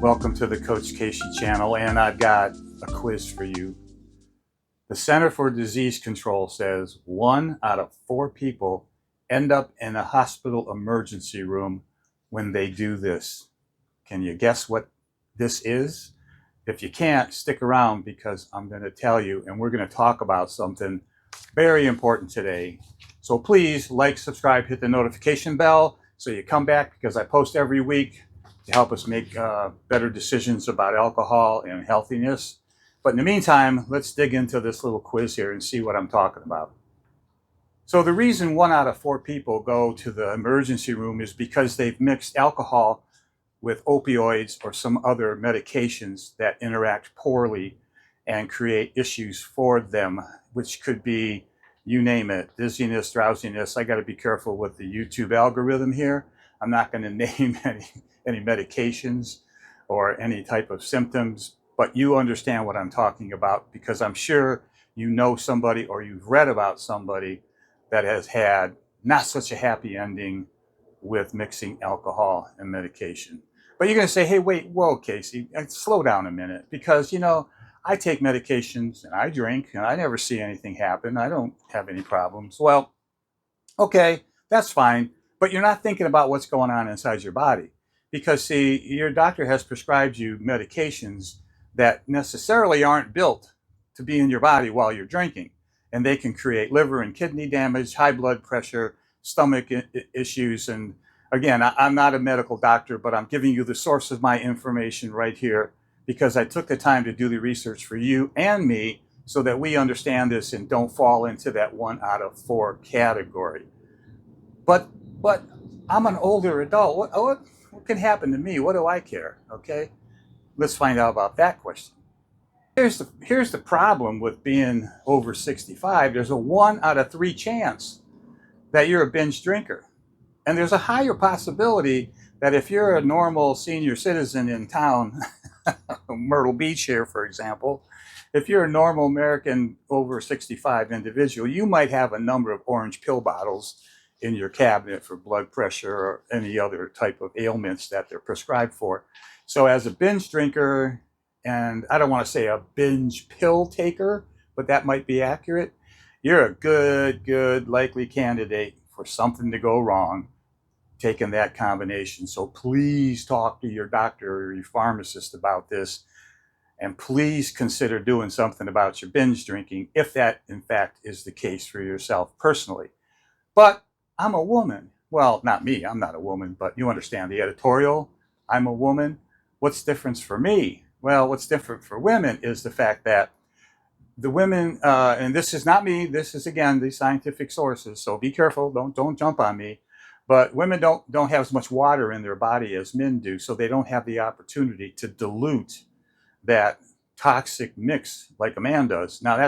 Welcome to the Coach Casey channel, and I've got a quiz for you. The Center for Disease Control says 1 out of 4 people end up in a hospital emergency room when they do this. Can you guess what this is? If you can't, stick around because I'm going to tell you, and we're going to talk about something very important today. So please like, subscribe, hit the notification bell so you come back because I post every week to help us make better decisions about alcohol and healthiness. But in the meantime, let's dig into this little quiz here and see what I'm talking about. So the reason 1 out of 4 people go to the emergency room is because they've mixed alcohol with opioids or some other medications that interact poorly and create issues for them, which could be, you name it, dizziness, drowsiness. I got to be careful with the YouTube algorithm here. I'm not going to name any medications or any type of symptoms, but you understand what I'm talking about because I'm sure you know somebody or you've read about somebody that has had not such a happy ending with mixing alcohol and medication. But you're going to say, hey, wait, whoa, Casey, slow down a minute because, you know, I take medications and I drink and I never see anything happen. I don't have any problems. Well, okay, that's fine. But you're not thinking about what's going on inside your body. Because, see, your doctor has prescribed you medications that necessarily aren't built to be in your body while you're drinking. And they can create liver and kidney damage, high blood pressure, stomach issues. And again, I'm not a medical doctor, but I'm giving you the source of my information right here because I took the time to do the research for you and me so that we understand this and don't fall into that 1 out of 4 category. But I'm an older adult. What can happen to me? What do I care? Okay, let's find out about that question. Here's the problem with being over 65. There's a 1 out of 3 chance that you're a binge drinker. And there's a higher possibility that if you're a normal senior citizen in town, Myrtle Beach here, for example, if you're a normal American over 65 individual, you might have a number of orange pill bottles in your cabinet for blood pressure or any other type of ailments that they're prescribed for. So as a binge drinker, and I don't want to say a binge pill taker, but that might be accurate, you're a good likely candidate for something to go wrong taking that combination. So please talk to your doctor or your pharmacist about this. And please consider doing something about your binge drinking if that, in fact, is the case for yourself personally. But I'm a woman. Well, not me, I'm not a woman, but you understand the editorial. I'm a woman. What's different for me? Well, what's different for women is the fact that the women, and this is not me, this is again the scientific sources, so be careful, don't jump on me. But women don't have as much water in their body as men do, so they don't have the opportunity to dilute that toxic mix like a man does. Now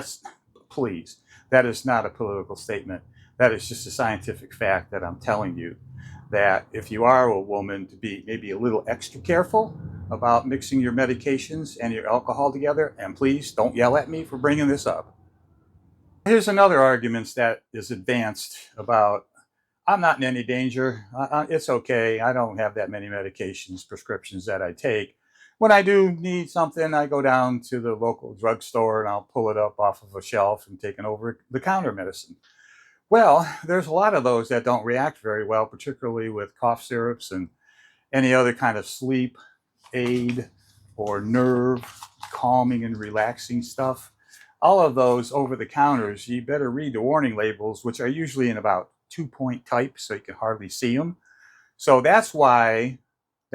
please, that is not a political statement. That is just a scientific fact that I'm telling you, that if you are a woman, to be maybe a little extra careful about mixing your medications and your alcohol together. And please don't yell at me for bringing this up. Here's another argument that is advanced about I'm not in any danger. It's okay. I don't have that many medications, prescriptions that I take. When I do need something, I go down to the local drugstore and I'll pull it up off of a shelf and take an over-the-counter medicine. Well, there's a lot of those that don't react very well, particularly with cough syrups and any other kind of sleep aid or nerve calming and relaxing stuff. All of those over-the-counters, you better read the warning labels, which are usually in about 2-point type, so you can hardly see them. So that's why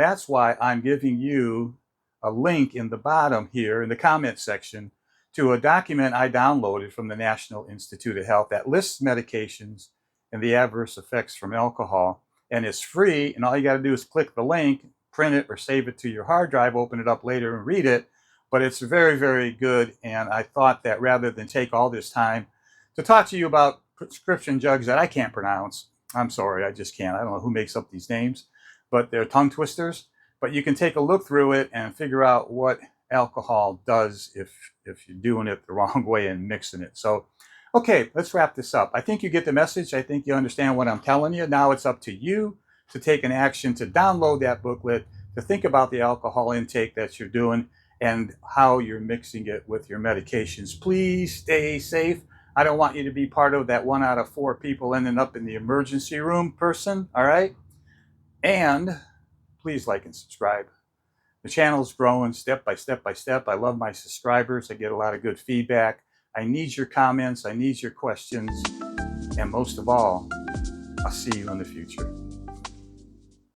I'm giving you a link in the bottom here in the comment section to a document I downloaded from the National Institute of Health that lists medications and the adverse effects from alcohol. And it's free, and all you got to do is click the link, print it, or save it to your hard drive, open it up later and read it. But it's very good, and I thought that rather than take all this time to talk to you about prescription drugs that I can't pronounce, I'm sorry, I just can't. I don't know who makes up these names, but they're tongue twisters. But you can take a look through it and figure out what alcohol does if you're doing it the wrong way and mixing it. So, okay, let's wrap this up. I think you get the message. I think you understand what I'm telling you. Now it's up to you to take an action to download that booklet, to think about the alcohol intake that you're doing and how you're mixing it with your medications. Please stay safe. I don't want you to be part of that 1 out of 4 people ending up in the emergency room person, all right? And please like and subscribe. The channel's growing step by step by step. I love my subscribers. I get a lot of good feedback. I need your comments. I need your questions. And most of all, I'll see you in the future.